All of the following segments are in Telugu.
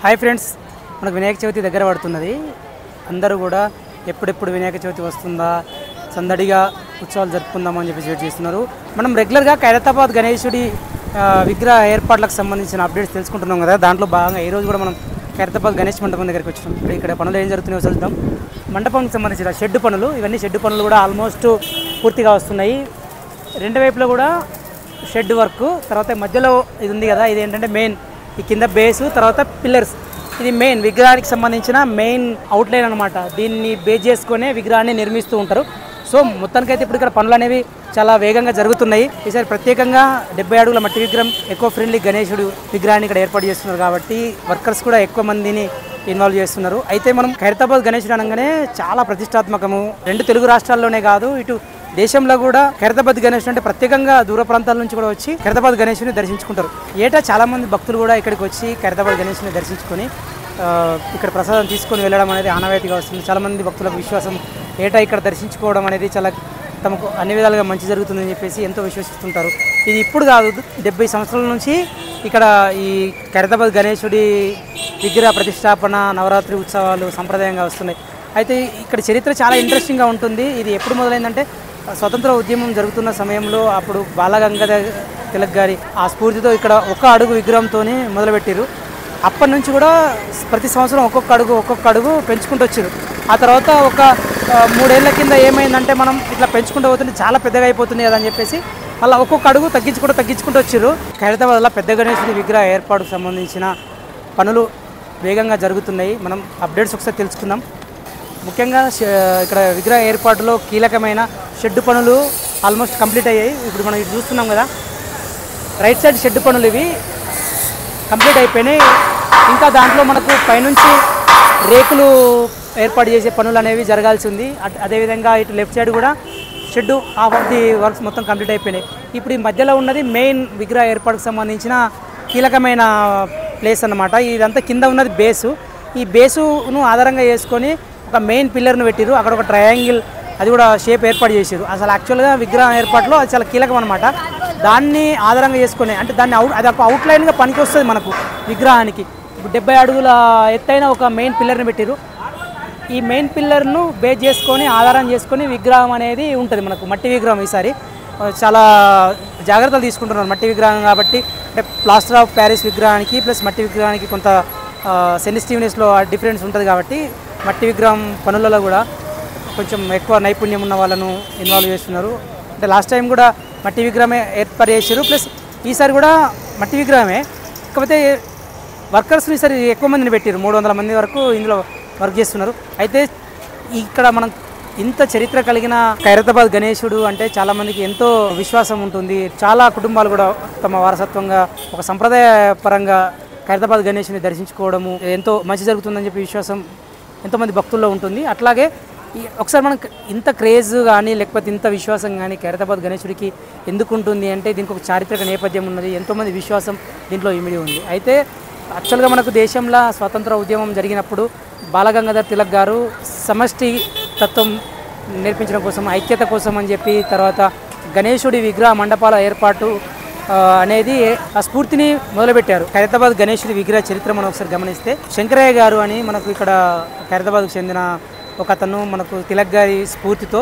హాయ్ ఫ్రెండ్స్, మనకు వినాయక చవితి దగ్గర పడుతున్నది. అందరూ కూడా ఎప్పుడెప్పుడు వినాయక చవితి వస్తుందా, సందడిగా ఉత్సవాలు జరుపుకుందామని చెప్పి వెయిట్ చేస్తున్నారు. మనం రెగ్యులర్గా ఖైరతాబాద్ గణేశుడి విగ్రహ ఏర్పాట్లకు సంబంధించిన అప్డేట్స్ తెలుసుకుంటున్నాం కదా. దాంట్లో భాగంగా ఈరోజు కూడా మనం ఖైరతాబాద్ గణేష్ మండపం దగ్గరికి వచ్చినాం. ఇక్కడ పనులు ఏం జరుగుతున్నాయో చూద్దాం. మండపంకి సంబంధించిన షెడ్ పనులు, ఇవన్నీ షెడ్ పనులు కూడా ఆల్మోస్ట్ పూర్తిగా వస్తున్నాయి. రెండు వైపులో కూడా షెడ్ వర్క్. తర్వాత మధ్యలో ఇది ఉంది కదా, ఇది ఏంటంటే మెయిన్ ఈ కింద బేసు, తర్వాత పిల్లర్స్. ఇది మెయిన్ విగ్రహానికి సంబంధించిన మెయిన్ అవుట్లైన్ అనమాట. దీన్ని బేస్ చేసుకునే విగ్రహాన్ని నిర్మిస్తూ ఉంటారు. సో మొత్తానికైతే ఇప్పుడు ఇక్కడ పనులు అనేవి చాలా వేగంగా జరుగుతున్నాయి. ఈసారి ప్రత్యేకంగా 70 అడుగుల మట్టి విగ్రహం ఎకో ఫ్రెండ్లీ గణేశుడు విగ్రహాన్ని ఇక్కడ ఏర్పాటు చేస్తున్నారు కాబట్టి వర్కర్స్ కూడా ఎక్కువ మందిని ఇన్వాల్వ్ చేస్తున్నారు. అయితే మనం ఖైరతాబాద్ గణేశుడు అనగానే చాలా ప్రతిష్టాత్మకము. రెండు తెలుగు రాష్ట్రాల్లోనే కాదు, ఇటు దేశంలో కూడా ఖైరతాబాద్ గణేశుడు అంటే ప్రత్యేకంగా దూర ప్రాంతాల నుంచి కూడా వచ్చి ఖైరతాబాద్ గణేశుని దర్శించుకుంటారు. ఏటా చాలామంది భక్తులు కూడా ఇక్కడికి వచ్చి ఖైరతాబాద్ గణేశుని దర్శించుకొని ఇక్కడ ప్రసాదం తీసుకొని వెళ్ళడం అనేది ఆనవాయితీగా వస్తుంది. చాలామంది భక్తులకు విశ్వాసం, ఏటా ఇక్కడ దర్శించుకోవడం అనేది చాలా తమకు అన్ని విధాలుగా మంచి జరుగుతుందని చెప్పేసి ఎంతో విశ్వసిస్తుంటారు. ఇది ఇప్పుడు కాదు, 70 సంవత్సరాల నుంచి ఇక్కడ ఈ ఖైరతాబాద్ గణేశుడి విగ్రహ ప్రతిష్టాపన, నవరాత్రి ఉత్సవాలు సంప్రదాయంగా వస్తున్నాయి. అయితే ఇక్కడ చరిత్ర చాలా ఇంట్రెస్టింగ్గా ఉంటుంది. ఇది ఎప్పుడు మొదలైందంటే స్వతంత్ర ఉద్యమం జరుగుతున్న సమయంలో అప్పుడు బాలగంగాధర్ తిలక్ గారి ఆ స్ఫూర్తితో ఇక్కడ ఒక అడుగు విగ్రహంతోనే మొదలుపెట్టారు. అప్పటి నుంచి కూడా ప్రతి సంవత్సరం ఒక్కొక్క అడుగు పెంచుకుంటూ వచ్చారు. ఆ తర్వాత ఒక 3 ఏళ్ల కింద ఏమైందంటే మనం ఇట్లా పెంచుకుంటూ పోతుంటే చాలా పెద్దగా అయిపోతుంది కదా అని చెప్పేసి అలా ఒక్కొక్క అడుగు తగ్గించుకుంటూ వచ్చారు. ఖైరతాబాద్లో పెద్ద గణేశుడి విగ్రహ ఏర్పాటుకు సంబంధించిన పనులు వేగంగా జరుగుతున్నాయి. మనం అప్డేట్స్ ఒకసారి తెలుసుకుందాం. ముఖ్యంగా ఇక్కడ విగ్రహ ఏర్పాటులో కీలకమైన షెడ్ పనులు ఆల్మోస్ట్ కంప్లీట్ అయ్యాయి. ఇప్పుడు మనం ఇది చూస్తున్నాం కదా, రైట్ సైడ్ షెడ్ పనులు ఇవి కంప్లీట్ అయిపోయినాయి. ఇంకా దాంట్లో మనకు పైనుంచి రేకులు ఏర్పాటు చేసే పనులు అనేవి జరగాల్సి ఉంది. అదేవిధంగా ఇటు లెఫ్ట్ సైడ్ కూడా shed half of the works మొత్తం కంప్లీట్ అయిపోయినాయి. ఇప్పుడు ఈ మధ్యలో ఉన్నది మెయిన్ విగ్రహ ఏర్పాటుకు సంబంధించిన కీలకమైన ప్లేస్ అన్నమాట. ఇదంతా కింద ఉన్నది బేసు. ఈ బేసును ఆధారంగా చేసుకొని ఒక మెయిన్ పిల్లర్ను పెట్టారు. అక్కడ ఒక ట్రయాంగిల్ అది కూడా షేప్ ఏర్పాటు చేశారు. అసలు యాక్చువల్గా విగ్రహం ఏర్పాటులో అది చాలా కీలకం అనమాట. దాన్ని ఆధారంగా చేసుకుని అంటే దాన్ని అది ఒక అవుట్లైన్గా పనికి వస్తుంది మనకు విగ్రహానికి. ఇప్పుడు 70 అడుగుల ఎత్తైన ఒక మెయిన్ పిల్లర్ని పెట్టారు. ఈ మెయిన్ పిల్లర్ను బేస్ చేసుకొని ఆధారం చేసుకొని విగ్రహం అనేది ఉంటుంది మనకు. మట్టి విగ్రహం ఈసారి చాలా జాగ్రత్తలు తీసుకుంటున్నారు. మట్టి విగ్రహం కాబట్టి అంటే ప్లాస్టర్ ఆఫ్ ప్యారిస్ విగ్రహానికి ప్లస్ మట్టి విగ్రహానికి కొంత సెన్సిటివ్నెస్లో డిఫరెన్స్ ఉంటుంది కాబట్టి మట్టి విగ్రహం పనులలో కూడా కొంచెం ఎక్కువ నైపుణ్యం ఉన్న వాళ్ళను ఇన్వాల్వ్ చేస్తున్నారు. అంటే లాస్ట్ టైం కూడా మట్టి విగ్రహమే ఏర్పాటు చేశారు, ప్లస్ ఈసారి కూడా మట్టి విగ్రహమే. కాకపోతే వర్కర్స్ని ఈసారి ఎక్కువ మందిని పెట్టారు. 300 మంది వరకు ఇందులో వర్క్ చేస్తున్నారు. అయితే ఇక్కడ మనం ఇంత చరిత్ర కలిగిన ఖైరతాబాద్ గణేశుడు అంటే చాలామందికి ఎంతో విశ్వాసం ఉంటుంది. చాలా కుటుంబాలు కూడా తమ వారసత్వంగా ఒక సంప్రదాయ పరంగా ఖైరతాబాద్ గణేశుని దర్శించుకోవడము ఎంతో మంచి జరుగుతుందని చెప్పి విశ్వాసం ఎంతోమంది భక్తుల్లో ఉంటుంది. అట్లాగే ఒకసారి మనకు ఇంత క్రేజ్ కానీ లేకపోతే ఇంత విశ్వాసం కానీ ఖైరతాబాద్ గణేశుడికి ఎందుకు ఉంటుంది అంటే దీనికి ఒక చారిత్రక నేపథ్యం ఉన్నది. ఎంతోమంది విశ్వాసం దీంట్లో ఇమిడి ఉంది. అయితే యాక్చువల్గా మనకు దేశంలో స్వాతంత్ర ఉద్యమం జరిగినప్పుడు బాలగంగాధర్ తిలక్ గారు సమష్టి తత్వం నేర్పించడం కోసం, ఐక్యత కోసం అని చెప్పి తర్వాత గణేశుడి విగ్రహ మండపాల ఏర్పాటు అనేది ఆ స్ఫూర్తిని మొదలుపెట్టారు. ఖైరతాబాద్ గణేశుడి విగ్రహ చరిత్ర మనం ఒకసారి గమనిస్తే శంకరయ్య గారు అని మనకు ఇక్కడ ఖైరతాబాద్కు చెందిన ఒక అతను మనకు తిలక్ గారి స్ఫూర్తితో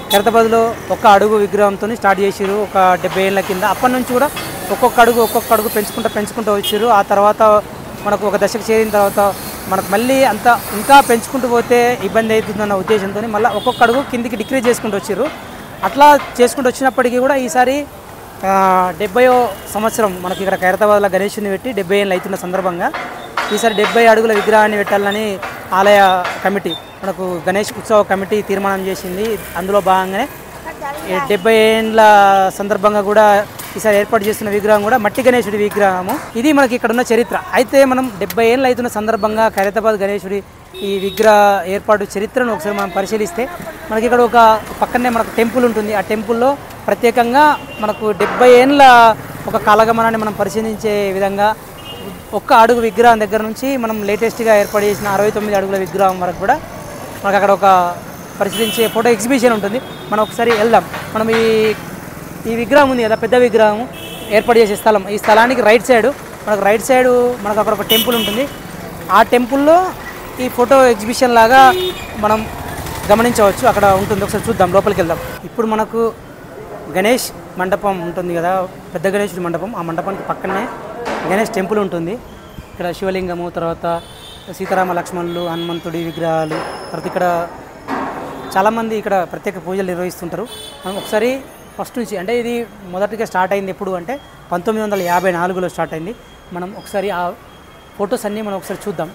ఖైరతాబాద్లో ఒక అడుగు విగ్రహంతో స్టార్ట్ చేసారు ఒక 70 ఏళ్ల కింద. అప్పటి నుంచి కూడా ఒక్కొక్క అడుగు పెంచుకుంటూ వచ్చారు. ఆ తర్వాత మనకు ఒక దశకు చేరిన తర్వాత మనకు మళ్ళీ ఇంకా పెంచుకుంటూ పోతే ఇబ్బంది అవుతుందన్న ఉద్దేశంతో మళ్ళీ ఒక్కొక్క అడుగు కిందికి డిక్రీజ్ చేసుకుంటూ వచ్చారు. అట్లా చేసుకుంటూ వచ్చినప్పటికీ కూడా ఈసారి 70వ సంవత్సరం మనకి ఇక్కడ ఖైరతాబాద్లో గణేశుని పెట్టి 70 ఏళ్ళు అవుతున్న సందర్భంగా ఈసారి 70 అడుగుల విగ్రహాన్ని పెట్టాలని ఆలయ కమిటీ, మనకు గణేష్ ఉత్సవ కమిటీ తీర్మానం చేసింది. అందులో భాగంగానే 70 ఏళ్ళ సందర్భంగా కూడా ఈసారి ఏర్పాటు చేస్తున్న విగ్రహం కూడా మట్టి గణేశుడి విగ్రహము. ఇది మనకి ఇక్కడ ఉన్న చరిత్ర. అయితే మనం 70 ఏళ్ళు అవుతున్న సందర్భంగా ఖైరతాబాద్ గణేశుడి ఈ విగ్రహ ఏర్పాటు చరిత్రను ఒకసారి మనం పరిశీలిస్తే మనకి ఇక్కడ ఒక పక్కనే మనకు టెంపుల్ ఉంటుంది. ఆ టెంపుల్లో ప్రత్యేకంగా మనకు 70 ఏళ్ళ ఒక కాలగమనాన్ని మనం పరిశీలించే విధంగా ఒక్క అడుగు విగ్రహం దగ్గర నుంచి మనం లేటెస్ట్గా ఏర్పాటు చేసిన 69 అడుగుల విగ్రహం వరకు కూడా మనకు అక్కడ ఒక పరిశీలించే ఫోటో ఎగ్జిబిషన్ ఉంటుంది. మనం ఒకసారి వెళ్దాం. మనం ఈ విగ్రహం ఉంది కదా, పెద్ద విగ్రహం ఏర్పాటు చేసే స్థలం, ఈ స్థలానికి రైట్ సైడ్ మనకు అక్కడ ఒక టెంపుల్ ఉంటుంది. ఆ టెంపుల్లో ఈ ఫోటో ఎగ్జిబిషన్ లాగా మనం గమనించవచ్చు. అక్కడ ఉంటుంది, ఒకసారి చూద్దాం, లోపలికి వెళ్దాం. ఇప్పుడు మనకు గణేష్ మండపం ఉంటుంది కదా, పెద్ద గణేశుడి మండపం. ఆ మండపానికి పక్కనే గణేష్ టెంపుల్ ఉంటుంది. ఇక్కడ శివలింగము, తర్వాత సీతారామ లక్ష్మణులు, హనుమంతుడి విగ్రహాలు, తర్వాత ఇక్కడ చాలామంది ఇక్కడ ప్రత్యేక పూజలు నిర్వహిస్తుంటారు. మనం ఒకసారి ఫస్ట్ నుంచి, అంటే ఇది మొదటిగా స్టార్ట్ అయింది ఎప్పుడు అంటే 1954లో స్టార్ట్ అయింది. మనం ఒకసారి ఆ ఫొటోస్ అన్నీ మనం ఒకసారి చూద్దాం.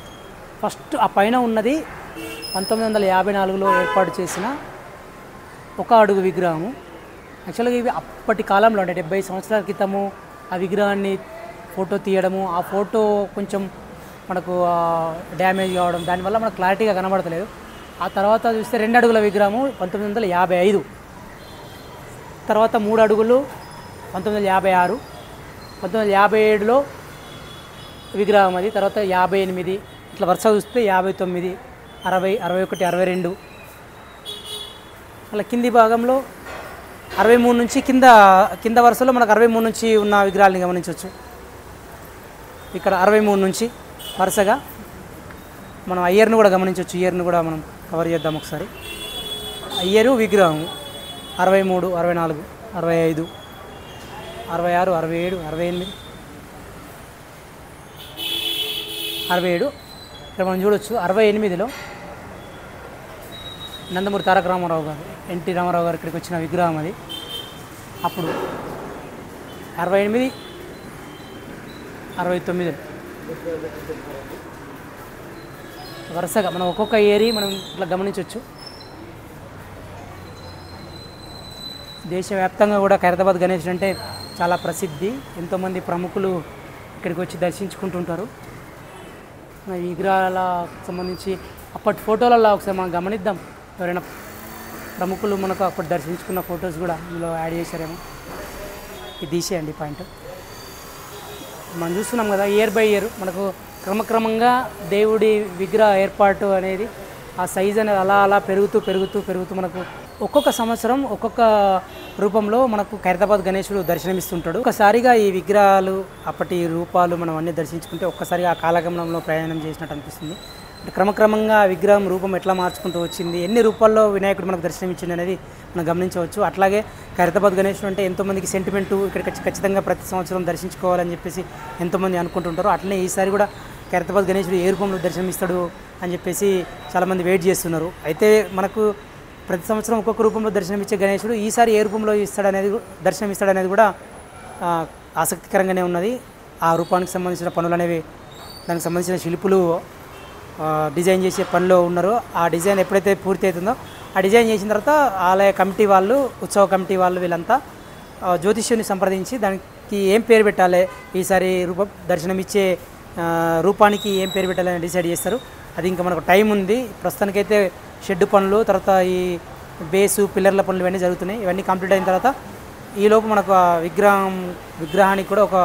ఫస్ట్ ఆ పైన ఉన్నది 1954లో ఏర్పాటు చేసిన 1 అడుగు విగ్రహము. యాక్చువల్గా ఇవి అప్పటి కాలంలో అంటే 70 సంవత్సరాల క్రితము ఆ విగ్రహాన్ని ఫోటో తీయడము, ఆ ఫోటో కొంచెం మనకు డ్యామేజ్ కావడం, దానివల్ల మనకు క్లారిటీగా కనబడతలేదు. ఆ తర్వాత చూస్తే 2 అడుగుల విగ్రహము 1955, తర్వాత 3 అడుగులు 1956, 1957లో విగ్రహం అది, తర్వాత 58, ఇట్లా వరుస చూస్తే 59, 60, 61, 62, అలా కింది భాగంలో 63 నుంచి కింద వరుసలో మనకు 63 నుంచి ఉన్న విగ్రహాలని గమనించవచ్చు. ఇక్కడ 63 నుంచి వరుసగా మనం అయ్యర్ను కూడా గమనించవచ్చు. ఇయర్ను కూడా మనం కవర్ చేద్దాం ఒకసారి. అయ్యరు విగ్రహం 63, 64, 65, 66, 67, 68, 67. ఇక్కడ మనం చూడవచ్చు 68లో నందమూరి తారక రామారావు గారు, ఎన్టీ రామారావు గారు ఇక్కడికి వచ్చిన విగ్రహం అది. అప్పుడు 68, 69 వరుసగా మనం ఒక్కొక్క ఏరి మనం ఇట్లా గమనించవచ్చు. దేశవ్యాప్తంగా కూడా ఖైరతాబాద్ గణేష్ అంటే చాలా ప్రసిద్ధి. ఎంతోమంది ప్రముఖులు ఇక్కడికి వచ్చి దర్శించుకుంటుంటారు. ఈ విగ్రహాలకు సంబంధించి అప్పటి ఫోటోలలో ఒకసారి మనం గమనిద్దాం. ఎవరైనా ప్రముఖులు మనకు అప్పుడు దర్శించుకున్న ఫొటోస్ కూడా ఇందులో యాడ్ చేశారేమో. ఇది తీసేయండి పాయింట్. మనం చూస్తున్నాం కదా, ఇయర్ బై ఇయర్ మనకు క్రమక్రమంగా దేవుడి విగ్రహ ఏర్పాటు అనేది, ఆ సైజ్ అనేది అలా అలా పెరుగుతూ మనకు ఒక్కొక్క సంవత్సరం ఒక్కొక్క రూపంలో మనకు ఖైరతాబాద్ గణేశుడు దర్శనమిస్తుంటాడు. ఒక్కసారిగా ఈ విగ్రహాలు అప్పటి రూపాలు మనం అన్నీ దర్శించుకుంటే ఒక్కసారిగా ఆ కాలగమనంలో ప్రయాణం చేసినట్టు అనిపిస్తుంది. క్రమక్రమంగా ఆ విగ్రహం రూపం ఎట్లా మార్చుకుంటూ వచ్చింది, ఎన్ని రూపాల్లో వినాయకుడు మనకు దర్శనమిచ్చింది అనేది మనం గమనించవచ్చు. అట్లాగే ఖైరతాబాద్ గణేశుడు అంటే ఎంతోమందికి సెంటిమెంటు, ఇక్కడికి ఖచ్చితంగా ప్రతి సంవత్సరం దర్శించుకోవాలని చెప్పేసి ఎంతోమంది అనుకుంటుంటారు. అట్లనే ఈసారి కూడా ఖైరతాబాద్ గణేశుడు ఏ రూపంలో దర్శనమిస్తాడు అని చెప్పేసి చాలామంది వెయిట్ చేస్తున్నారు. అయితే మనకు ప్రతి సంవత్సరం ఒక్కొక్క రూపంలో దర్శనమిచ్చే గణేశుడు ఈసారి ఏ రూపంలో దర్శనమిస్తాడనేది కూడా ఆసక్తికరంగానే ఉన్నది. ఆ రూపానికి సంబంధించిన పనులు అనేవి, దానికి సంబంధించిన శిల్పులు డిజైన్ చేసే పనిలో ఉన్నారు. ఆ డిజైన్ ఎప్పుడైతే పూర్తి అవుతుందో, ఆ డిజైన్ చేసిన తర్వాత ఆలయ కమిటీ వాళ్ళు, ఉత్సవ కమిటీ వాళ్ళు వీళ్ళంతా జ్యోతిష్యుని సంప్రదించి దానికి ఏం పేరు పెట్టాలి, ఈసారి దర్శనమిచ్చే రూపానికి ఏం పేరు పెట్టాలని డిసైడ్ చేస్తారు. అది ఇంకా మనకు టైం ఉంది. ప్రస్తుతానికైతే షెడ్ పనులు, తర్వాత ఈ బేసు పిల్లర్ల పనులు ఇవన్నీ జరుగుతున్నాయి. ఇవన్నీ కంప్లీట్ అయిన తర్వాత ఈలోపు మనకు ఆ విగ్రహానికి కూడా ఒక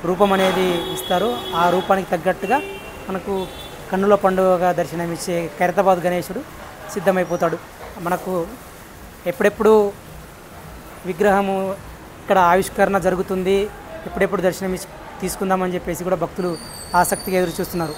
రూపం అనేది ఇస్తారు. ఆ రూపానికి తగ్గట్టుగా మనకు కన్నుల పండుగగా దర్శనమిచ్చే ఖైరతాబాద్ గణేశుడు సిద్ధమైపోతాడు. మనకు ఎప్పుడెప్పుడు విగ్రహము ఇక్కడ ఆవిష్కరణ జరుగుతుంది, ఎప్పుడెప్పుడు దర్శనం తీసుకుందామని చెప్పేసి కూడా భక్తులు ఆసక్తిగా ఎదురు చూస్తున్నారు.